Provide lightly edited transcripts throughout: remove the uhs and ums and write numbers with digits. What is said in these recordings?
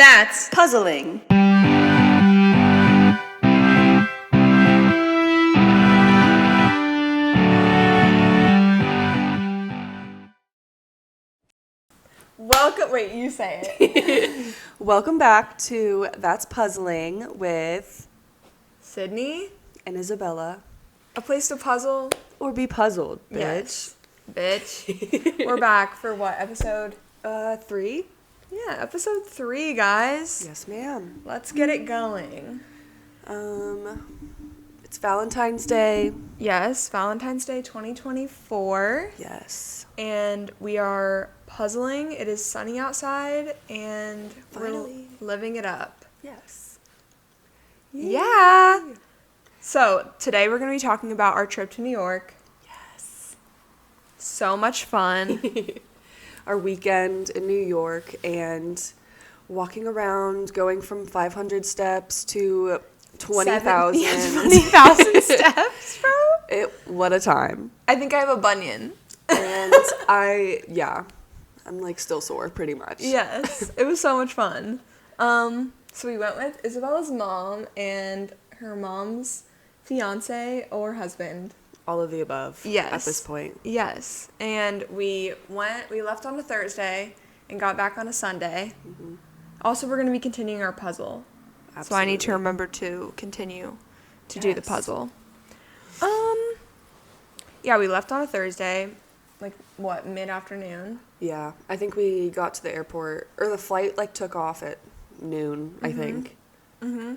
That's puzzling. Wait, you say it. Welcome back to That's Puzzling with Sydney, and Isabella. a place to puzzle. Or be puzzled, bitch. Yes, bitch. We're back for what, episode? 3? Yeah, episode 3, guys. Yes, ma'am. Let's get it going. It's Valentine's Day. Yes, Valentine's Day 2024. Yes. And we are puzzling. It is sunny outside, and Finally. we're living it up. Yes. Yeah. So, today we're going to be talking about our trip to New York. Yes. So much fun. Our weekend in New York and walking around, going from 500 steps to 20,000. 20,000 steps, bro. What a time. I think I have a bunion. And I'm like still sore pretty much. Yes, it was so much fun. So we went with Isabella's mom and her mom's fiance or husband. All of the above. Yes. At this point. Yes, and we left on a Thursday and got back on a Sunday. Mm-hmm. Also, we're going to be continuing our puzzle. Absolutely. So I need to remember to continue to do the puzzle. Yeah, we left on a Thursday, like, what, mid-afternoon? Yeah. I think we got to the airport, or the flight, like, took off at noon, I think. Mm-hmm.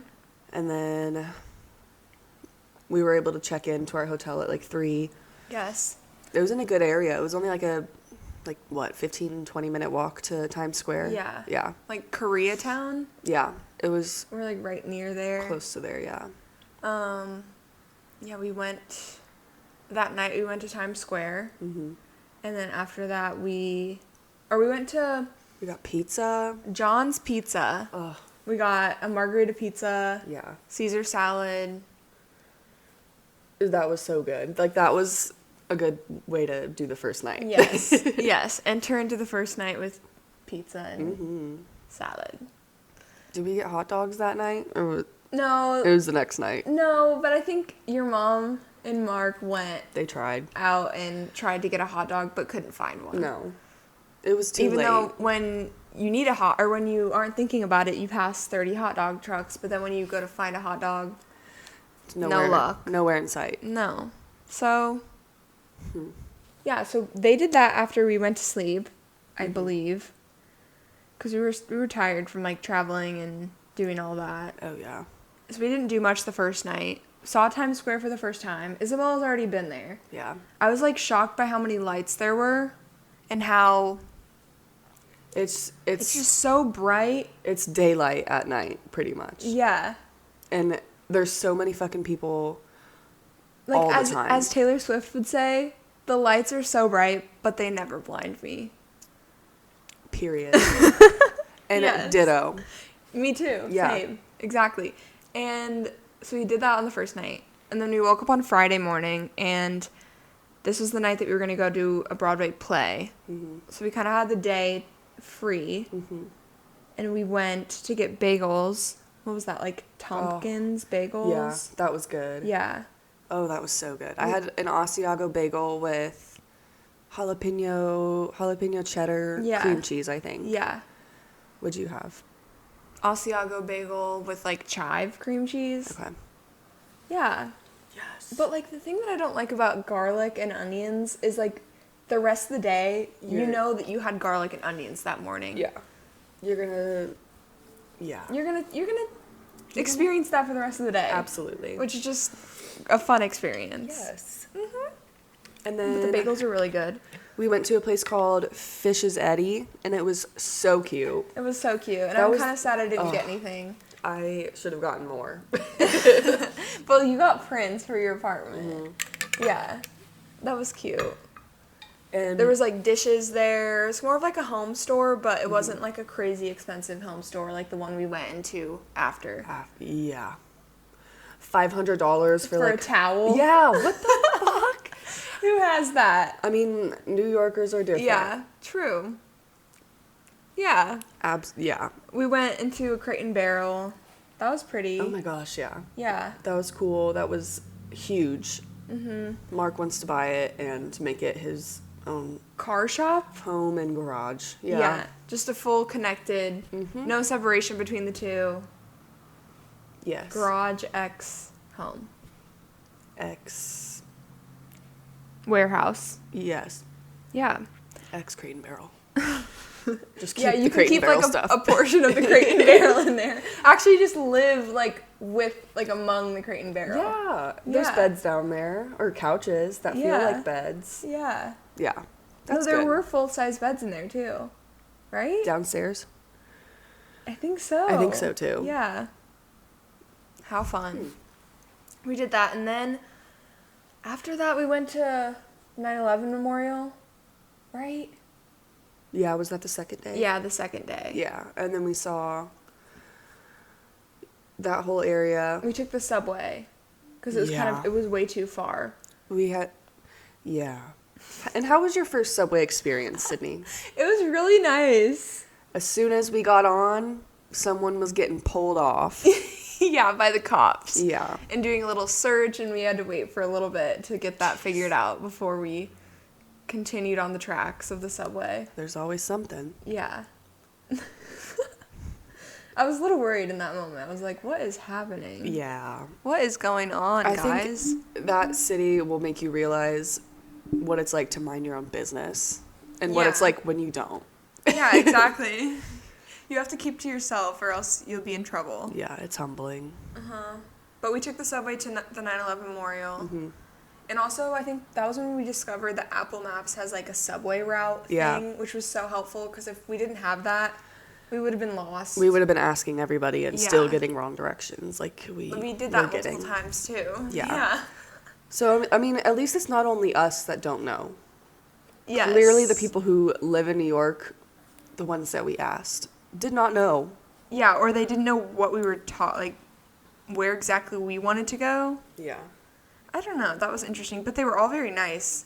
And then we were able to check into our hotel at, like, 3. Yes. It was in a good area. It was only, like, 15, 20-minute walk to Times Square. Yeah. Yeah. Like, Koreatown? Yeah. It was We're, like, right near there. close to there, yeah. Yeah, that night we went to Times Square. Mm-hmm. And then after that we went to We got pizza. John's Pizza. Ugh. We got a margarita pizza, Yeah. Caesar salad. That was so good. Like, that was a good way to do the first night. Yes. Yes. Enter into the first night with pizza and Mm-hmm. salad. Did we get hot dogs that night? Or No. it was the next night? No, but I think your mom and Mark went They tried. out and tried to get a hot dog but couldn't find one. No. It was too Even late. though when you need when you aren't thinking about it, you pass 30 hot dog trucks, but then when you go to find a hot dog, no luck. Nowhere in sight. no. So, yeah, so they did that after we went to sleep, I believe, because we were tired from, like, traveling and doing all that. Oh, yeah. So we didn't do much the first night. Saw Times Square for the first time. Isabella's already been there. Yeah. I was, like, shocked by how many lights there were and how It's it's just so bright. it's daylight at night, pretty much. Yeah. And there's so many fucking people Like, all the time. as Taylor Swift would say, the lights are so bright, but they never blind me. Period. And Yes. ditto. Me too. Yeah. Same. Exactly. And so we did that on the first night. And then we woke up on Friday morning, and this was the night that we were going to go do a Broadway play. Mm-hmm. So we kind of had the day free. Mm-hmm. And we went to get bagels. What was that, like Tompkins bagels? Yeah, that was good. Yeah. Oh, that was so good. I had an Asiago bagel with jalapeno cheddar Yeah. cream cheese, I think. Yeah. What'd you have? Asiago bagel with, like, chive cream cheese. Okay. Yeah. Yes. But, like, the thing that I don't like about garlic and onions is, like, the rest of the day, you know that you had garlic and onions that morning. Yeah. You're gonna You're gonna experience that for the rest of the day. Absolutely. Which is just a fun experience. Yes. Mm-hmm. And But then the bagels are really good. we went to a place called Fish's Eddy, and it was so cute. It was so cute. And That I'm was- kind of sad I didn't oh. get anything. I should have gotten more. But you got prints for your apartment. Mm-hmm. Yeah. That was cute. And There was, like, dishes there. It's more of, like, a home store, but it wasn't, like, a crazy expensive home store like the one we went into after. yeah, $500 for For a like towel? Yeah, what the fuck? Who has that? I mean, New Yorkers are different. Yeah, true. Yeah. Yeah. We went into a Crate and Barrel. That was pretty. Oh my gosh, yeah. Yeah. That was cool. That was huge. Mm-hmm. Mark wants to buy it and make it his own Car shop? home and garage. Yeah. Just a full connected, no separation between the two. Yes. Garage X home. X. Warehouse. Yes. Yeah. X Crate and Barrel. Just keep Yeah, the you can Crate keep and Barrel like stuff. a portion of the Crate and Barrel in there. Actually, just live like with like among the Crate and Barrel. Yeah. There's Yeah. beds down there or couches that feel Yeah. like beds. Yeah. Yeah. No, That's there good. were full-size beds in there too. Right? Downstairs. I think so. I think so, too. Yeah. How fun. We did that, and then after that we went to 9/11 Memorial, right? Yeah, was that the second day? Yeah, the second day. Yeah, and then we saw that whole area. We took the subway because it was Yeah. it was way too far. We had, yeah. And how was your first subway experience, Sydney? It was really nice. As soon as we got on, someone was getting pulled off. Yeah, by the cops. Yeah. And doing a little search, and we had to wait for a little bit to get that figured out before we continued on the tracks of the subway. There's always something. Yeah. I was a little worried in that moment. I was like, what is happening? Yeah. What is going on, I guys? think that city will make you realize what it's like to mind your own business and what Yeah. it's like when you don't. Yeah, exactly. You have to keep to yourself or else you'll be in trouble. Yeah, it's humbling. But we took the subway to the 9/11 Memorial. Mm-hmm. And also, I think that was when we discovered that Apple Maps has like a subway route Yeah. thing, which was so helpful because if we didn't have that, we would have been lost. We would have been asking everybody and still Yeah. getting wrong directions like we did were that getting. multiple times too. Yeah. So, I mean, at least it's not only us that don't know. Yes. Clearly, the people who live in New York, the ones that we asked, did not know. Yeah, or they didn't know what we were taught, like where exactly we wanted to go. Yeah. I don't know. That was interesting, but they were all very nice.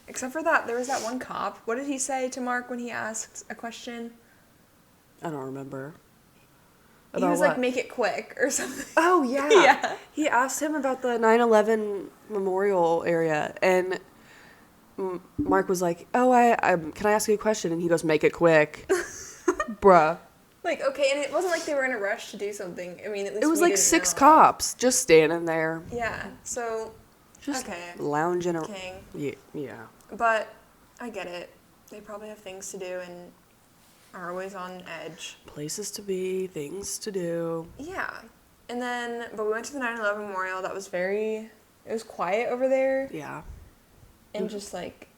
Except for that, there was that one cop. What did he say to Mark when he asked a question? I don't remember. He About was like, what? "Make it quick" or something. Oh, yeah. Yeah. He asked him about the 9/11 memorial area, and Mark was like, oh, can I ask you a question? And he goes, make it quick. Bruh. Like, okay, and it wasn't like they were in a rush to do something. I mean, at least It was we like didn't 6 know. cops just standing there. Yeah. So, Just okay, lounging around. king. Yeah. But I get it. They probably have things to do and are always on edge. Places to be, things to do. Yeah. And then, but we went to the 9/11 Memorial. That was it was quiet over there. Yeah. And just like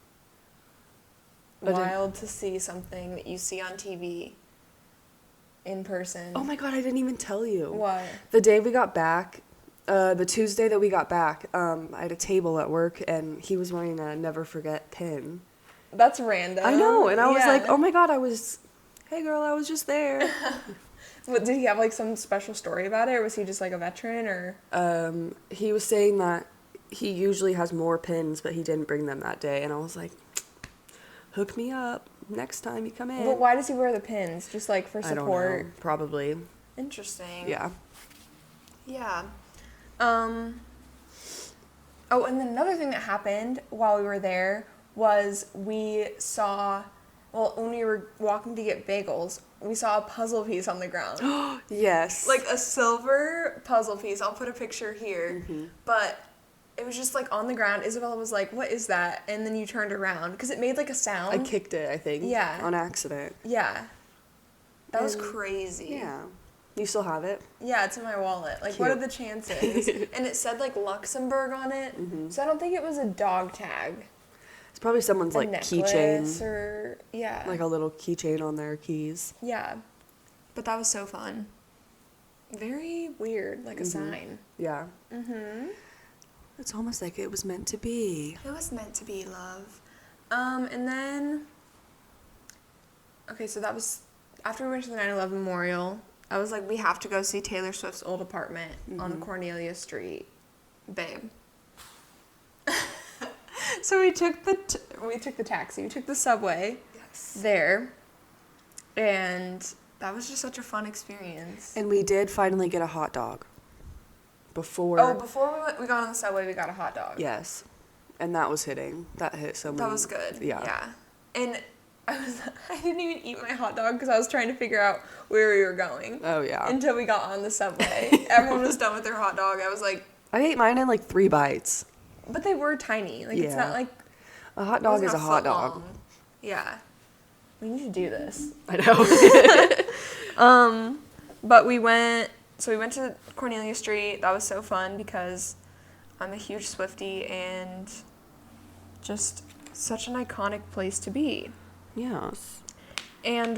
But wild to see something that you see on TV in person. Oh my God, I didn't even tell you. What? The day we got back, the Tuesday that we got back, I had a table at work and he was wearing a Never Forget pin. That's random. I know, and I was Yeah. like, oh my God, hey girl, I was just there. What, did he have like some special story about it, or was he just like a veteran, or? He was saying that he usually has more pins, but he didn't bring them that day, and I was like, hook me up next time you come in. But why does he wear the pins? Just like for I don't support? know, probably. Interesting. Yeah. Yeah. Oh, and then another thing that happened while we were there was when we were walking to get bagels, we saw a puzzle piece on the ground. Yes. Like a silver puzzle piece. I'll put a picture here. Mm-hmm. But it was just like on the ground. Isabella was like, "What is that?" And then you turned around because it made like a sound. I kicked it, I think. Yeah. On accident. Yeah. That was And- crazy. Yeah. You still have it? Yeah, it's in my wallet. Like, what are Cute. the chances? And it said, like, Luxembourg on it. Mm-hmm. So I don't think it was a dog tag. It's probably someone's A like necklace keychain. or, yeah. Like a little keychain on their keys. Yeah. But that was so fun. Very weird, like a sign. Yeah. Mm-hmm. It's almost like it was meant to be. It was meant to be, love. And then, okay, so that was, after we went to the 9/11 Memorial, I was like, we have to go see Taylor Swift's old apartment on Cornelia Street. Babe. So we took the taxi, we took the subway there, And that was just such a fun experience. And we did finally get a hot dog. Before. Oh, before we got on the subway, we got a hot dog. Yes. And that was hitting. That hit so many. That was good. Yeah. Yeah. And I didn't even eat my hot dog because I was trying to figure out where we were going. Oh, yeah. Until we got on the subway. Everyone was done with their hot dog. I was like... I ate mine in like 3 bites. But they were tiny. Like, it's Yeah. not like... A hot it dog wasn't is a hot foot dog. long. Yeah. We need to do this. I know. But we went to Cornelia Street. That was so fun because I'm a huge Swiftie and just such an iconic place to be. Yes. And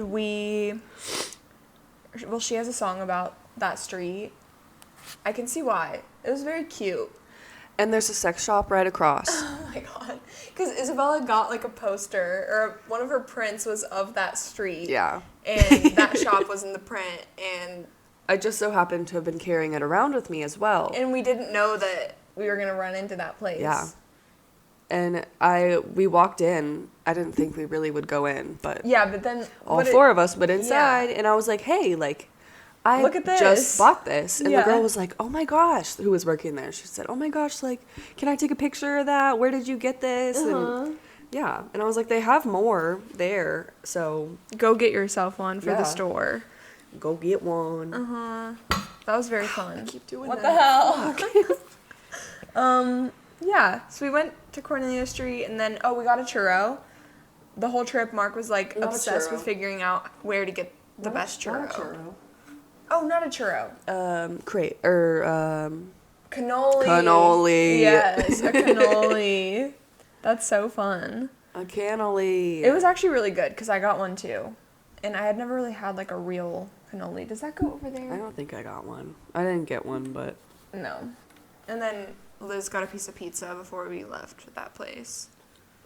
she has a song about that street. I can see why. It was very cute. And there's a sex shop right across. Oh my god. Because Isabella got like a poster, or one of her prints was of that street. Yeah. And that shop was in the print, and I just so happened to have been carrying it around with me as well. we didn't know that we were gonna run into that place. Yeah. And we walked in. I didn't think we really would go in, but Yeah, but then all 4 of us went inside, and I was like, hey, like, I Look at this. just bought this. And the Yeah. girl was like, oh my gosh, who was working there. She said, oh my gosh, like, can I take a picture of that? Where did you get this? And yeah. And I was like, they have more there, so go get yourself one for Yeah. the store. go get one. That was very fun. Keep doing What that. the hell? Yeah. So we went to Cornelia Street, and then we got a churro. The whole trip, Mark was like Not a obsessed with churro. figuring out where to get the best churro. Not a churro. Oh, not a churro. Cannoli. Cannoli. Yes, a cannoli. That's so fun. A cannoli. It was actually really good because I got one too, and I had never really had like a real cannoli. Does that go over I there? don't think I got one. I didn't get one, but No. And then Liz got a piece of pizza before we left that place.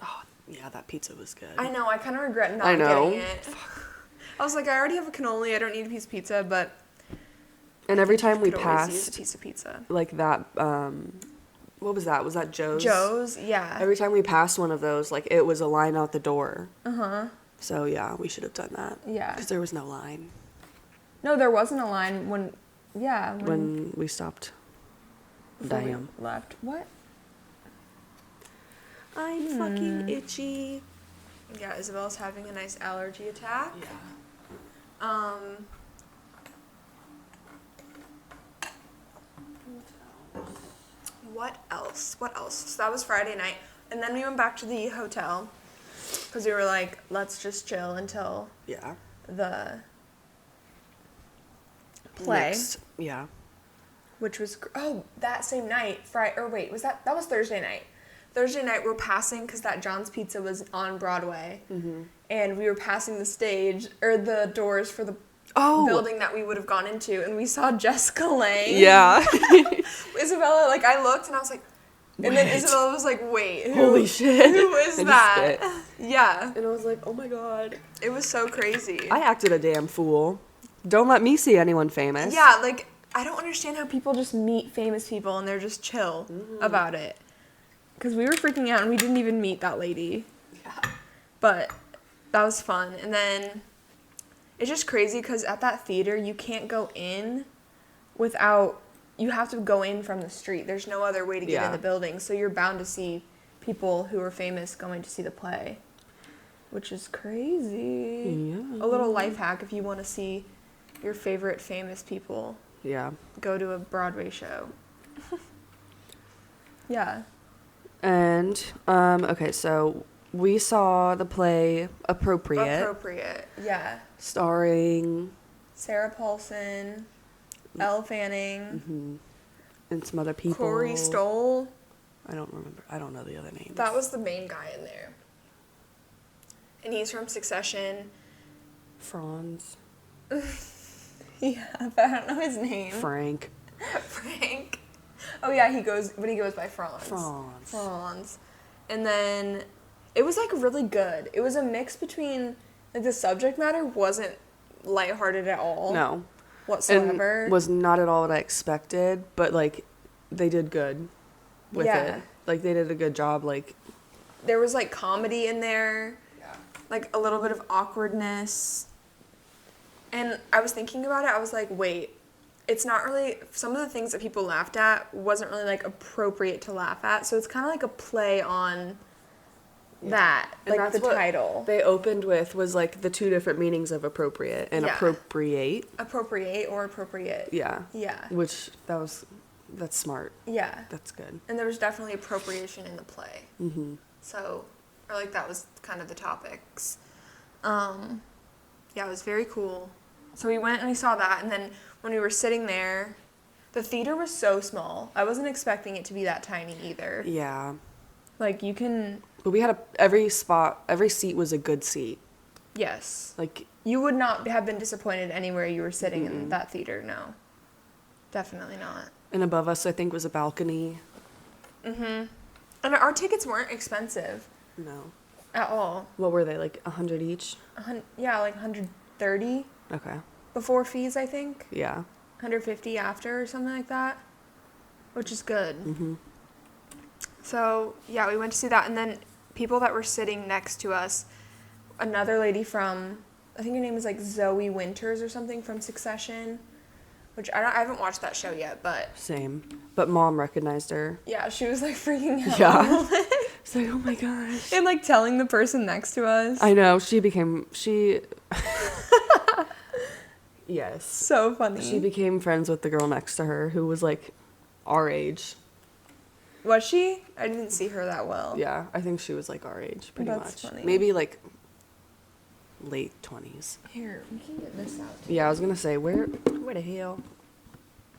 oh yeah, that pizza was good. I know. I kind of regret not I know. getting it. I was like, I already have a cannoli. I don't need a piece of pizza, but And every time we could always use a passed piece of pizza. like that, what was that? Was that Joe's? Joe's, yeah. Every time we passed one of those, like it was a line out the door. So yeah, we should have done that. Yeah. Because there was no line No, there wasn't a line when we stopped. before we Damn. left. What? I'm fucking itchy. Yeah, Isabella's having a nice allergy attack. Yeah. What else? What else? So that was Friday night. And then we went back to the hotel because we were like, let's just chill until Yeah. the play, Yeah. which was, that same night, that was Thursday night. Thursday night we're passing, because that John's Pizza was on Broadway, and we were passing the stage, or the doors for the building that we would have gone into, and we saw Jessica Lange. Yeah. Isabella, like, I looked, and I was like, and then Wait. Isabella was like, wait, Holy shit. who is I just that? spit. Yeah, And I was like, oh my god. it was so crazy. I acted a damn fool. Don't let me see anyone famous. Yeah, like, I don't understand how people just meet famous people and they're just chill about it. Because we were freaking out and we didn't even meet that lady. Yeah. But that was fun. And then it's just crazy because at that theater, you can't go in without, you have to go in from the street. There's no other way to get in the building. So you're bound to see people who are famous going to see the play, which is crazy. Yeah. A little life hack if you want to see your favorite famous people. Yeah. Go to a Broadway show. Yeah. And, okay, so we saw the play Appropriate, Yeah. starring Sarah Paulson, Elle Fanning, and some other people. Corey Stoll. I don't remember. I don't know the other names. That was the main guy in there. And he's from Succession. Franz. Yeah, but I don't know his name. Frank. Frank. Oh yeah, he goes by Franz. Franz. Franz. And then it was like really good. It was a mix between, like, the subject matter wasn't lighthearted at all. No. Whatsoever. And was not at all what I expected, but like they did good with Yeah. it. Like they did a good job. Like There was like comedy in there. yeah. Like a little bit of awkwardness. And I was thinking about it, I was like, wait, it's not really, some of the things that people laughed at wasn't really, like, appropriate to laugh at, so it's kind of like a play on that, And like, that's the what title. they opened with was, like, the two different meanings of appropriate and Yeah. appropriate. Appropriate or appropriate. Yeah. Yeah. Which, that's smart. Yeah. That's good. And there was definitely appropriation in the play. Mm-hmm. So, or like that was kind of the topics. Yeah, it was very cool. So we went and we saw that, and then when we were sitting there, the theater was so small. I wasn't expecting it to be that tiny either. Yeah. Like you can, But we had every seat was a good seat. yes. Like, You would not have been disappointed anywhere you were sitting in that theater, no. Definitely not. and above us, I think, was a balcony. And our tickets weren't expensive No. at all. What were they, like 100 each? Yeah, like 130 Okay. before fees, I think. Yeah. 150 after or something like that, which is good. Mm-hmm. So, yeah, we went to see that, and then people that were sitting next to us, another lady from, I think her name is like Zoe Winters or something from Succession, which I haven't watched that show yet, but Same. But Mom recognized her. yeah, she was like freaking out. Yeah. It's like, oh my gosh. And like telling the person next to us. I know. Yes. So funny. She became friends with the girl next to her who was like our age. Was she? I didn't see her that well. Yeah, I think she was like our age, pretty That's much. funny. Maybe like late 20s. Here, we can get this out. Yeah, I was gonna say where the hell?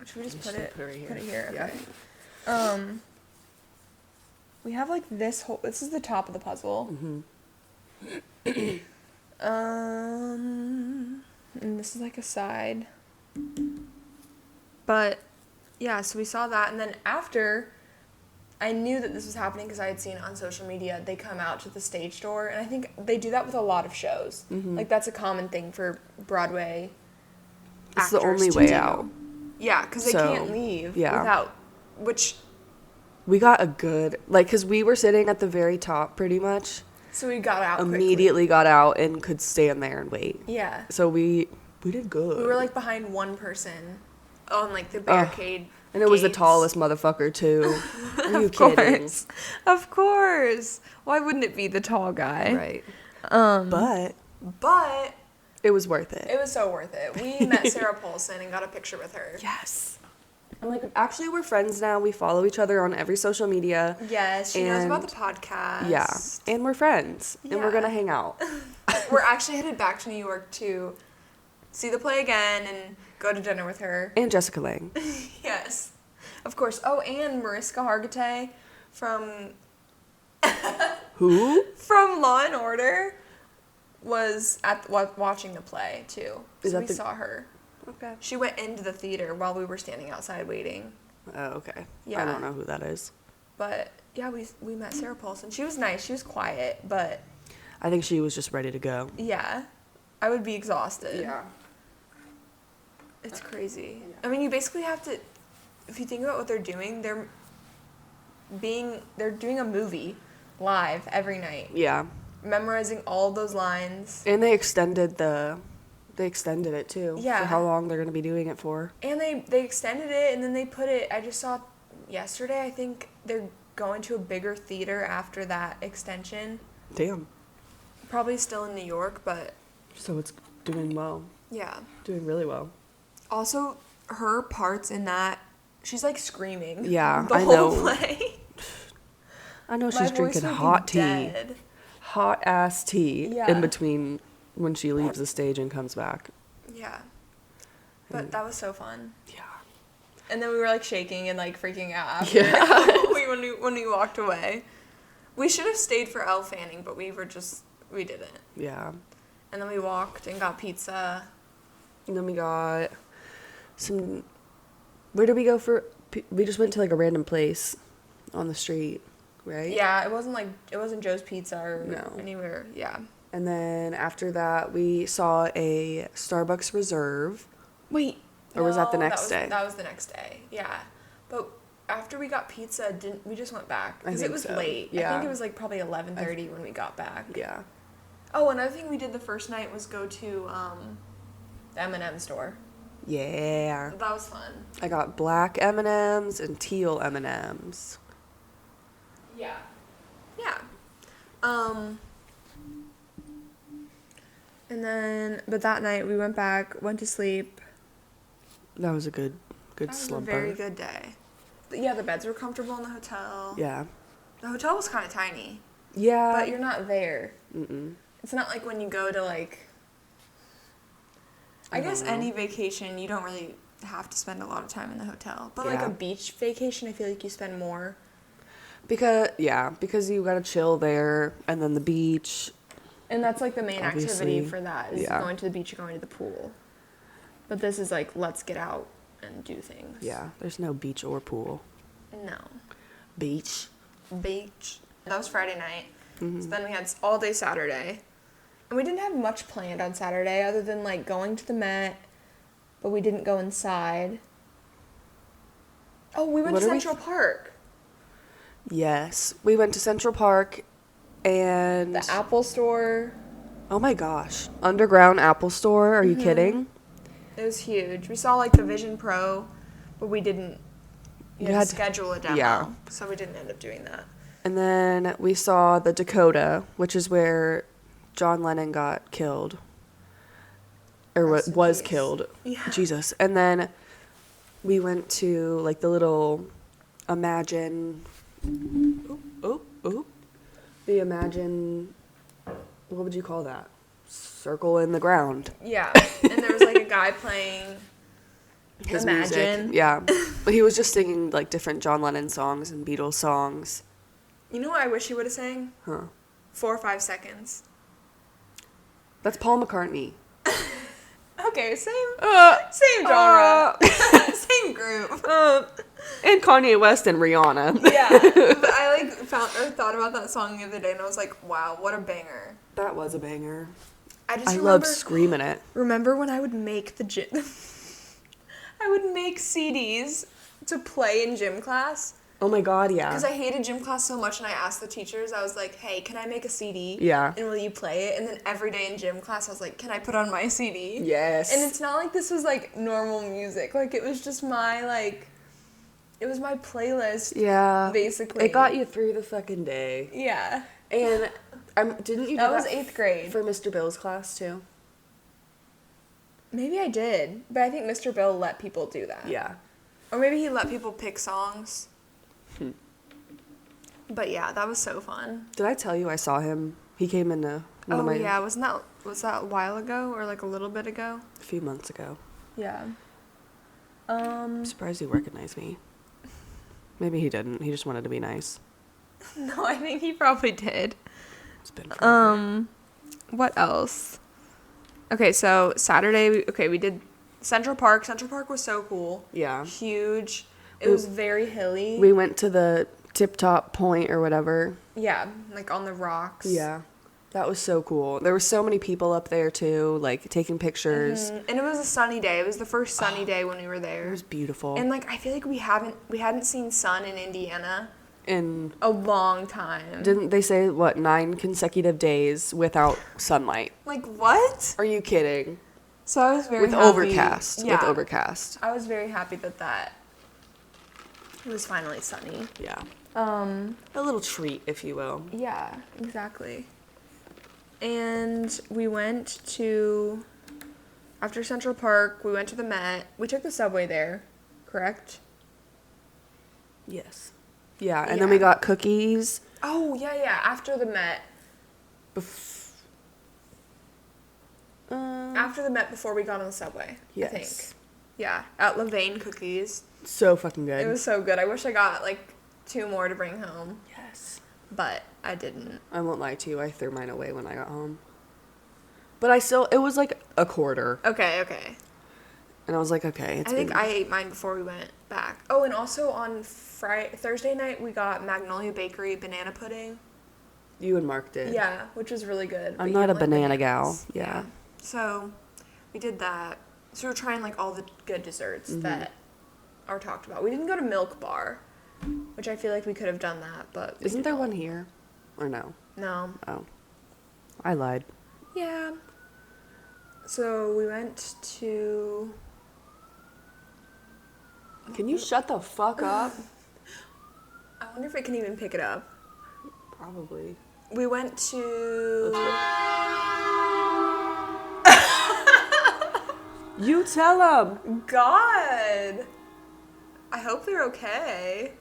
Should we just We put should it? put it right here. Put it here. Yeah. Okay. We have like this whole. This is the top of the puzzle. Mm-hmm. And this is like a side. But yeah, so we saw that, and then after, I knew that this was happening because I had seen it on social media. They come out to the stage door, and I think they do that with a lot of shows. Mhm. Like that's a common thing for Broadway. It's the actors only to way do. out. Yeah, because they So, can't leave yeah. without, which. We got a good because we were sitting at the very top pretty much. So we got out Immediately got out and could stand there and wait. quickly. Yeah. So we did good. We were like behind one person on like the barricade. and it was the gates. tallest motherfucker too. Are you Of kidding? course. Of course. Why wouldn't it be the tall guy? Right. But But it was worth it. it was so worth it. We met Sarah Paulson and got a picture with her. Yes. And like actually we're friends now. We follow each other on every social media. Yes, she knows about And- the podcast. Yeah. And we're friends. And we're Yeah. gonna hang out. We're actually headed back to New York to see the play again and go to dinner with her. And Jessica Lange. Yes. Of course. Oh, and Mariska Hargitay from Who? Law and Order was watching the play too. Is So that we the- saw her. Okay. She went into the theater while we were standing outside waiting. Oh, okay. Yeah. I don't know who that is. But yeah, we met Sarah Paulson. She was nice. She was quiet, but I think she was just ready to go. yeah, I would be exhausted. It's crazy. I mean, you basically have to, if you think about what they're doing, they're doing a movie live every night, Yeah. memorizing all those lines. And they extended it too. Yeah. For how long they're gonna be doing it for. And they extended it, and then they put it, I just saw yesterday, I think they're going to a bigger theater after that extension. Damn. Probably still in New York, but So it's doing well. yeah. Doing really well. Also, her parts in that, she's like screaming. Yeah, the I whole know. play. I know My she's voice drinking would be hot tea. dead. Hot ass tea Yeah. in between when she leaves the stage and comes back. Yeah. But that was so fun. Yeah. And then we were like shaking and like freaking out after Yeah. when we walked away. We should have stayed for Elle Fanning, but we didn't. Yeah. And then we walked and got pizza. And then we got where did we go for, we just went to like a random place on the street, right? Yeah, it wasn't Joe's Pizza or No. anywhere. Yeah. And then after that, we saw a Starbucks Reserve. Wait. Or was that the No, next day? That was the next day. Yeah. But after we got pizza, we just went back I because it think was so. late. I Yeah. think it was like probably 11:30 when we got back. Yeah. Oh, another thing we did the first night was go to the M&M store. Yeah. That was fun. I got black M&Ms and teal M&Ms. Yeah. Yeah. And but that night we went back, went to sleep. That was a good That was slumber. a very good day. Yeah, the beds were comfortable in the hotel. Yeah. The hotel was kind of tiny, Yeah. but you're not there. Mm-mm. It's not like when you go to like. I guess don't know. any vacation, you don't really have to spend a lot of time in the hotel. But like Yeah. a beach vacation, I feel like you spend more. Because you gotta chill there, and then the beach. And that's like the main activity Obviously, for that is yeah. going to the beach or going to the pool. But this is like, let's get out and do things. Yeah, there's no beach or pool. No. Beach. Beach. That was Friday night. Mm-hmm. So then we had all day Saturday. And we didn't have much planned on Saturday other than like going to the Met, but we didn't go inside. Oh, we went What to are we- Central Park. Yes, we went to Central Park, and The Apple Store. oh my gosh, underground Apple Store. Are you Mm-hmm. kidding? It was huge. We saw like the Vision Pro, but we didn't You had had to to- schedule a demo. yeah. So we didn't end up doing that. And then we saw the Dakota, which is where John Lennon got killed, or Rest in was peace. killed. Yeah. Jesus. And then we went to like the little Imagine. The Imagine. What would you call that? Circle in the ground. Yeah. And there was like a guy playing His Imagine. music. Yeah. But he was just singing like different John Lennon songs and Beatles songs. You know what I wish he would have sang? Huh. 4 or 5 seconds. That's Paul McCartney. Okay, same genre. Same group. And Kanye West and Rihanna. Yeah. But I like thought about that song the other day and I was like, wow, what a banger. That was a banger. I just I remember, love screaming it. Remember when I would make the gym I would make CDs to play in gym class? Oh my god, yeah. Because I hated gym class so much, and I asked the teachers, I was like, hey, can I make a CD? Yeah. And will you play it? And then every day in gym class, I was like, can I put on my CD? Yes. And it's not like this was, like, normal music. Like, it was just my, like, it was my playlist, yeah. basically. It got you through the fucking day. Yeah. And didn't you do That was 8th grade. for Mr. Bill's class too? Maybe I did, but I think Mr. Bill let people do that. Yeah. Or maybe he let people pick songs. But yeah, that was so fun. Did I tell you I saw him? He came in one of Oh my yeah, was that a while ago or like a little bit ago? a few months ago. Yeah. I'm surprised he recognized me. Maybe he didn't. He just wanted to be nice. No, I think he probably did. It's been forever. What else? Okay, so Saturday, we did Central Park. Central Park was so cool. Yeah. Huge. It was very hilly. We went to the Tip Top Point or whatever. Yeah, like on the rocks. Yeah. That was so cool. There were so many people up there too, like taking pictures. And it was a sunny day. It was the first sunny day when we were It there. was beautiful. And like I feel like we hadn't seen sun in Indiana And a long time. didn't they say, 9 consecutive days without sunlight? Like what? Are you kidding? So I was very With happy. overcast. Yeah. With overcast. I was very happy that it was finally sunny. Yeah. A little treat, if you will. Yeah, exactly. And we went to, after Central Park, we went to the Met. We took the subway there, correct? Yes. Yeah, and then we Yeah. got cookies. Oh, yeah, after the Met. After the Met, before we got on the subway, I think. Yes. Yeah, at Levain Cookies. So fucking good. It was so good. I wish I got, 2 more to bring home, Yes. but I didn't. I won't lie to you, I threw mine away when I got home. But it was like a quarter. Okay. And I was like, okay, I think I ate mine before we went back. Oh, and also on Thursday night, we got Magnolia Bakery banana pudding. You and Mark did. Yeah, which was really good. I'm but not you a don't like banana bananas. gal. Yeah. So we did that. So we were trying all the good desserts Mm-hmm. that are talked about. We didn't go to Milk Bar, which I feel like we could have done that, but we Isn't there didn't. one here? Or no? No. Oh. I lied. Yeah. So we went to. Can you shut the fuck up? I wonder if I can even pick it up. Probably. We went to. You tell them. God! I hope they're okay.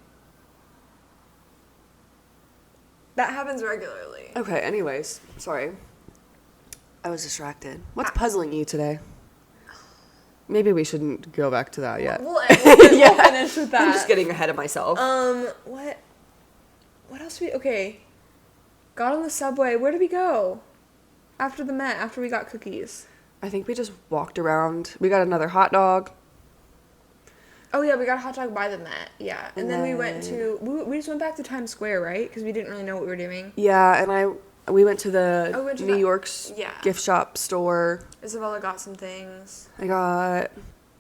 That happens regularly. Okay, anyways. Sorry. I was distracted. What's puzzling you today? Maybe we shouldn't go back to that yet. We'll finish with that. I'm just getting ahead of myself. What else okay. Got on the subway. Where did we go? After we got cookies. I think we just walked around. We got another hot dog. Oh yeah, we got a hot dog by the Met. Yeah. And then we went to we just went back to Times Square, right? Because we didn't really know what we were doing. Yeah, and we went to the New York's yeah. gift shop store. Isabella got some things. I got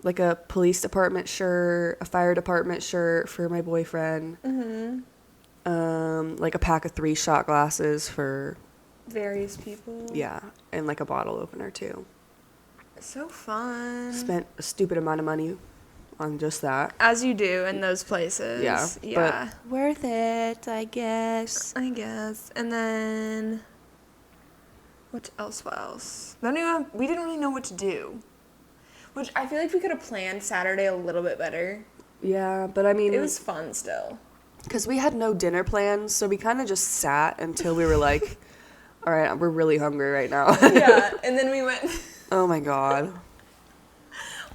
like a police department shirt, a fire department shirt for my boyfriend. Like a pack of 3 shot glasses for various people. Yeah, and like a bottle opener too. So fun. Spent a stupid amount of money on just that. As you do in those places. Yeah. Yeah. But worth it, I guess. And then what else? We didn't really know what to do. Which I feel like we could have planned Saturday a little bit better. Yeah, but I mean, it was fun still. Because we had no dinner plans, so we kind of just sat until we were like, all right, we're really hungry right now. Yeah, and then we went. Oh my God.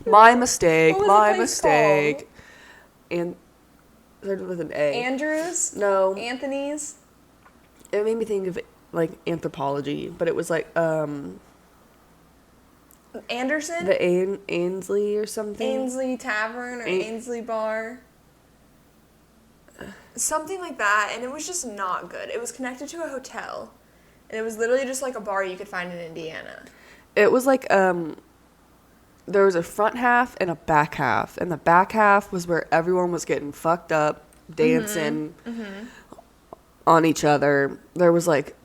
My mistake. What was My the place mistake. called? And started with an A. Andrews? No. Anthony's? It made me think of like anthropology, but it was like Anderson? the Ainsley or something. Ainsley Tavern or Ainsley Bar. Something like that, and it was just not good. It was connected to a hotel, and it was literally just like a bar you could find in Indiana. It was like there was a front half and a back half, and the back half was where everyone was getting fucked up, dancing on each other. There was like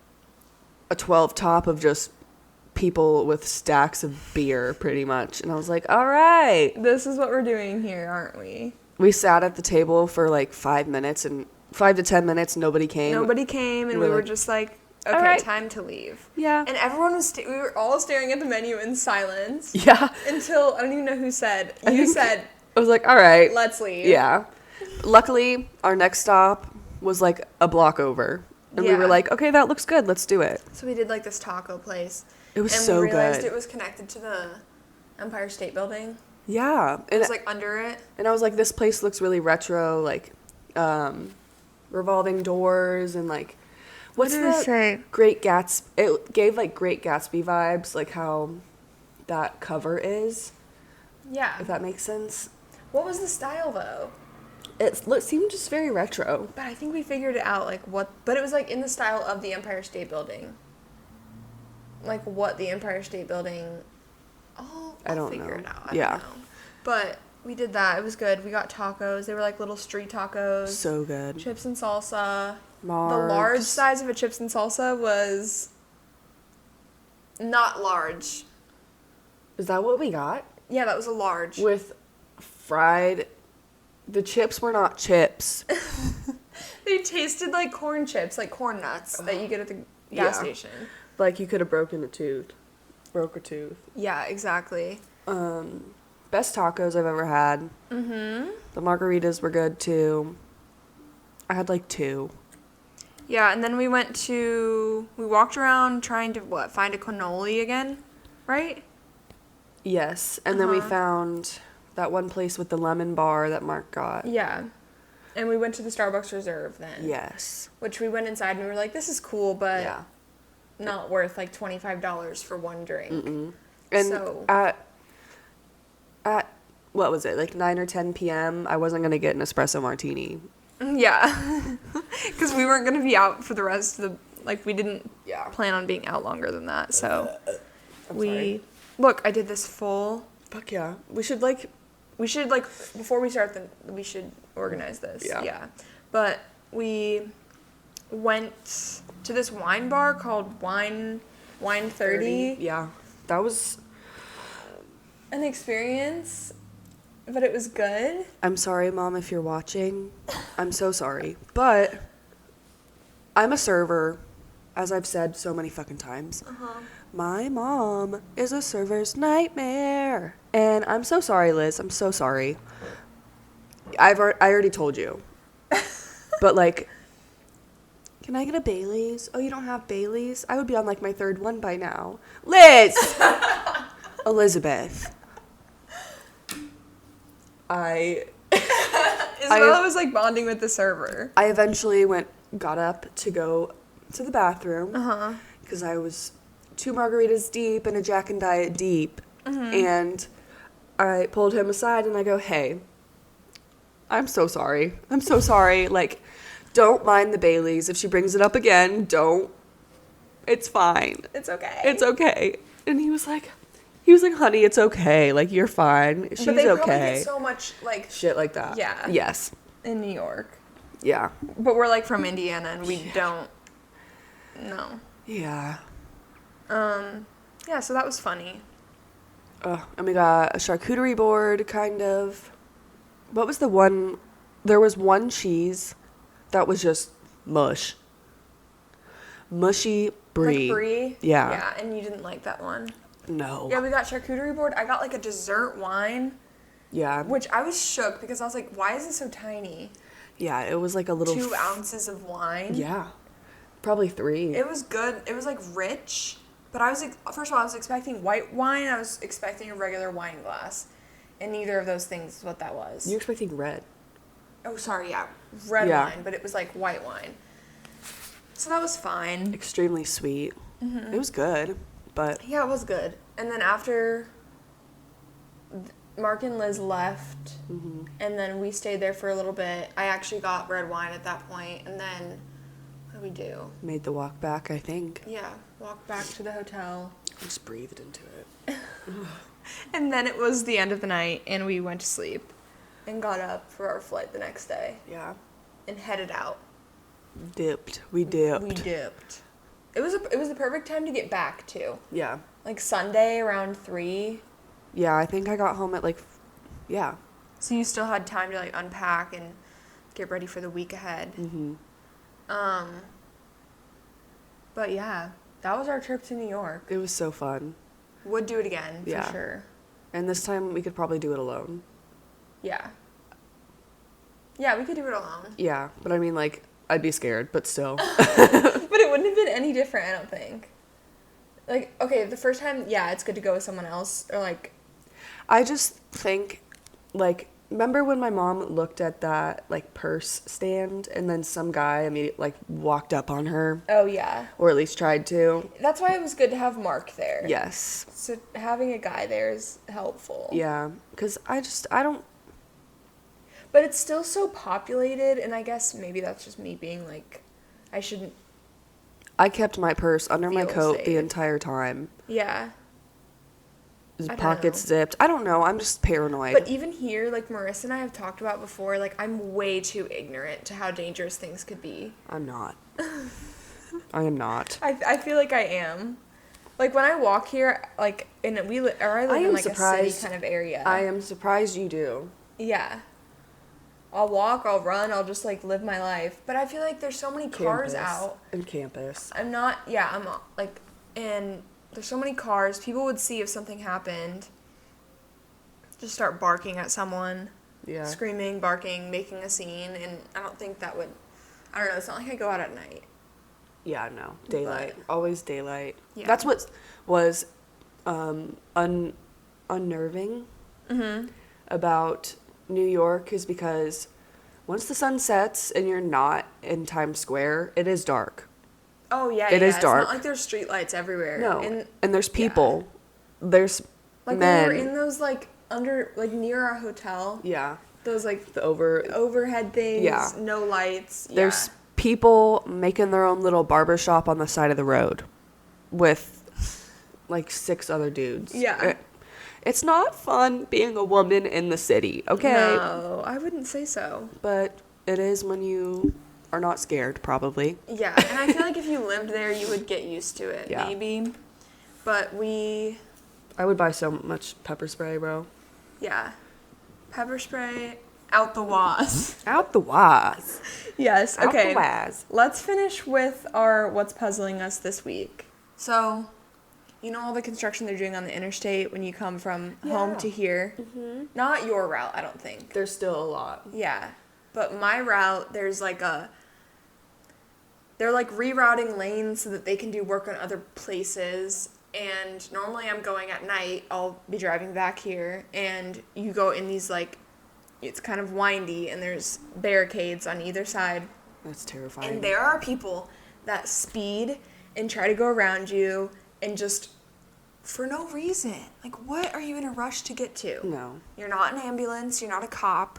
a 12 top of just people with stacks of beer, pretty much, and I was like, all right, This is what we're doing here, aren't we? we sat at the table for like 5 minutes, and 5 to 10 minutes, nobody came. Nobody came, and we were just like, okay, all right. time to leave. Yeah. And everyone was, we were all staring at the menu in silence. Yeah. Until, I don't even know who said, I was like, all right. let's leave. Yeah. Luckily, our next stop was like a block over. And we were Yeah. like, okay, that looks good. Let's do it. So we did like this taco place. It was and so we realized good. it was connected to the Empire State Building. Yeah. It was like under it. And I was like, this place looks really retro, like revolving doors and like what's What did it the say? Great Gatsby? It gave like Great Gatsby vibes, like how that cover is, Yeah. if that makes sense. What was the style though? It seemed just very retro. But I think we figured it out, like what, but it was like in the style of the Empire State Building. Like what the Empire State Building, I don't figure know. it out. I Yeah. don't know. But we did that. It was good. We got tacos. They were like little street tacos. So good. Chips and salsa. Margs. The large size of a chips and salsa was not large. Is that what we got? Yeah, that was a large. With fried. The chips were not chips. They tasted like corn chips, like corn nuts that you get at the gas station. Like you could have broken a tooth. Broke a tooth. Yeah, exactly. Best tacos I've ever had. Mm-hmm. The margaritas were good too. I had like 2. Yeah, and then we walked around trying to, find a cannoli again, right? Yes. And then we Uh-huh. found that one place with the lemon bar that Mark got. Yeah. And we went to the Starbucks Reserve then. Yes. Which we went inside and we were like, this is cool, but Yeah. not worth like $25 for one drink. Mm-mm. And So- at what was it, like 9 or 10 p.m., I wasn't going to get an espresso martini. Yeah. Because we weren't going to be out for the rest of we didn't Yeah. plan on being out longer than that. So I'm sorry. look, I did this full. Fuck yeah. We should Before we start, we should organize this. Yeah. But we went to this wine bar called Wine 30. Yeah. That was an experience, but it was good. I'm sorry, Mom, if you're watching. I'm so sorry. But I'm a server, as I've said so many fucking times. My mom is a server's nightmare. And I'm so sorry, Liz. I'm so sorry. I already told you. But, like, can I get a Bailey's? Oh, you don't have Bailey's? I would be on, like, my third one by now. Liz! Elizabeth. Isabella was, like, bonding with the server. I eventually got up to go to the bathroom. Because I was 2 margaritas deep and a Jack and Diet deep. And I pulled him aside and I go, hey, I'm so sorry. I'm so sorry. Like, don't mind the Baileys. If she brings it up again, don't. It's fine. It's okay. It's okay. And he was like, honey, it's okay. Like, you're fine. She's but they okay. probably get so much, like, Shit like that. Yeah. Yes. in New York. Yeah. But we're, like, from Indiana, and we don't know. Yeah. Yeah, so that was funny. And we got a charcuterie board, kind of. What was the one? There was one cheese that was just mush. Mushy brie. Like brie? Yeah. Yeah, and you didn't like that one. No. Yeah, we got charcuterie board. I got, like, a dessert wine, Yeah. which I was shook because I was like, why is it so tiny? Yeah, it was like a little... 2 ounces of wine. Yeah. Probably 3. It was good. It was, like, rich. But I was, like, first of all, I was expecting white wine. I was expecting a regular wine glass. And neither of those things is what that was. You're expecting red. Oh, sorry, yeah. Red Yeah. wine, but it was, like, white wine. So that was fine. Extremely sweet. It was good, but... Yeah, it was good. And then after Mark and Liz left, and then we stayed there for a little bit, I actually got red wine at that point, and then what did we do? Made the walk back, I think. Yeah, walked back to the hotel. Just breathed into it. And then it was the end of the night, and we went to sleep and got up for our flight the next day Yeah. and headed out. Dipped. We dipped. We dipped. It was the perfect time to get back, too. Yeah. Like, Sunday around 3. Yeah, I think I got home at like... Yeah. So you still had time to, like, unpack and get ready for the week ahead. But, yeah, that was our trip to New York. It was so fun. Would do it again, Yeah. for sure. And this time we could probably do it alone. Yeah. Yeah, we could do it alone. Yeah, but I mean, like, I'd be scared, but still. But it wouldn't have been any different, I don't think. Like, okay, the first time, yeah, it's good to go with someone else, or, like... I just think, like, remember when my mom looked at that, like, purse stand, and then some guy immediately, like, walked up on her? Oh, yeah. Or at least tried to. That's why it was good to have Mark there. Yes. So having a guy there is helpful. Yeah, because I don't... But it's still so populated, and I guess maybe that's just me being, like, I shouldn't... I kept my purse under my Feel coat the safe. entire time. Yeah. I don't Pockets know. zipped. I don't know. I'm just paranoid. But even here, like, Marissa and I have talked about before, like, I'm way too ignorant to how dangerous things could be. I'm not. I am not. I feel like I am. Like, when I walk here, like, I live I in, am like, surprised. a city kind of area. I am surprised you do. Yeah. I'll walk, I'll run, I'll just, like, live my life. But I feel like there's so many cars out. And campus. I'm, like, and there's so many cars. People would see if something happened. Just start barking at someone. Yeah. Screaming, barking, making a scene. And I don't think that would, I don't know, it's not like I go out at night. Yeah, no. Daylight. Always daylight. Yeah. That's what was unnerving about New York, is because once the sun sets and you're not in Times Square, it is dark. Oh, yeah, It is dark. It's not like there's streetlights everywhere. No. And there's people. There's Like, men. when we were in those, like, near our hotel, Yeah. those, like, The overhead things, Yeah. no lights. There's people making their own little barber shop on the side of the road with like 6 other dudes. Yeah. It's not fun being a woman in the city, okay? No, I wouldn't say so. But it is when you are not scared, probably. Yeah, and I feel like if you lived there, you would get used to it, Yeah. maybe. But I would buy so much pepper spray, bro. Yeah. Pepper spray out the waz. Out the waz. Yes, Out okay. the waz. Let's finish with our what's puzzling us this week. So, you know all the construction they're doing on the interstate when you come from home to here? Mm-hmm. Not your route, I don't think. There's still a lot. Yeah. But my route, there's like they're like rerouting lanes so that they can do work on other places. And normally I'm going at night. I'll be driving back here. And you go in these like, it's kind of windy and there's barricades on either side. That's terrifying. And there are people that speed and try to go around you and just for no reason. Like, what are you in a rush to get to? No. You're not an ambulance. You're not a cop.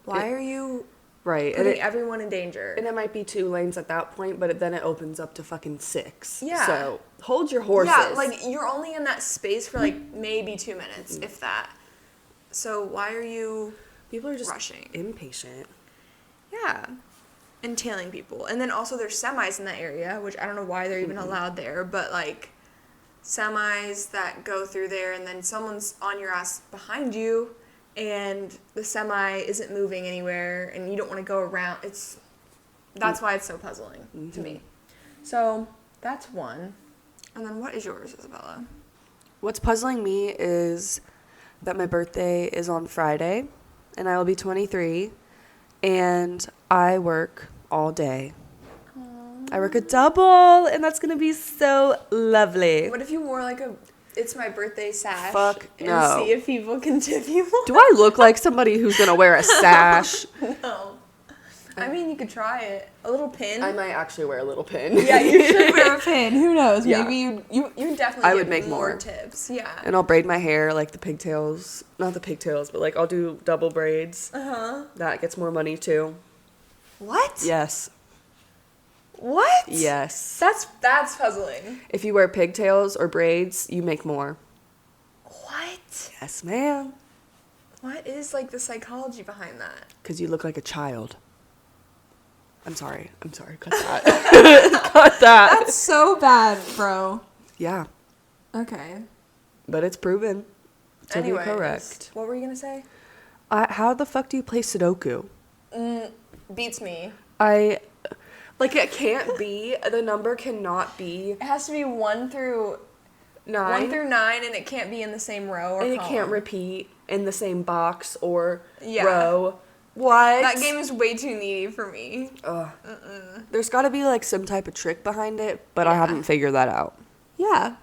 Why are you Right. putting everyone in danger? And it might be 2 lanes at that point, but then it opens up to fucking 6. Yeah. So hold your horses. Yeah, like you're only in that space for like maybe 2 minutes, if that. So why are you People are just rushing? impatient. Yeah. Entailing people. And then also there's semis in that area, which I don't know why they're even allowed there, but like semis that go through there and then someone's on your ass behind you and the semi isn't moving anywhere and you don't want to go around. That's why it's so puzzling to me. So that's one. And then what is yours, Isabella? What's puzzling me is that my birthday is on Friday and I will be 23 and I work all day. I work a double and that's going to be so lovely. What if you wore like a it's my birthday sash Fuck and no. see if people can tip you more? Do I look like somebody who's going to wear a sash? No. I mean, you could try it. A little pin. I might actually wear a little pin. Yeah, you should wear a pin. Who knows? Yeah. Maybe you definitely I get would make more more. tips. Yeah. And I'll braid my hair like the pigtails. Not the pigtails, but like I'll do double braids. Uh-huh. That gets more money too. What? Yes. What? Yes. That's puzzling. If you wear pigtails or braids, you make more. What? Yes, ma'am. What is like the psychology behind that? Because you look like a child. I'm sorry. Cut that. Cut that. That's so bad, bro. Yeah. Okay. But it's proven to Anyways, be correct. what were you gonna say? How the fuck do you play Sudoku? Beats me. It can't be. The number cannot be It has to be 1 through 9. 1 through 9, and it can't be in the same row or And it column. can't repeat in the same box or Yeah. row. What? That game is way too needy for me. Ugh. There's got to be like some type of trick behind it, but I haven't figured that out. Yeah.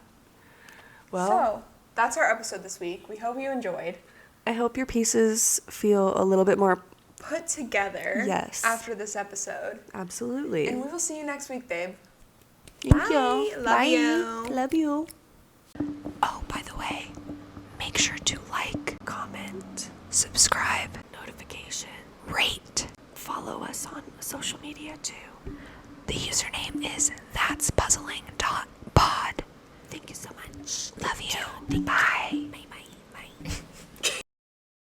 Well, So, that's our episode this week. We hope you enjoyed. I hope your pieces feel a little bit more. Put together. Yes. After this episode. Absolutely. And we will see you next week, babe. Thank Bye. you. Love Bye. you. Love you. Oh, by the way, make sure to like, comment, subscribe, notification, rate. Follow us on social media too. The username is that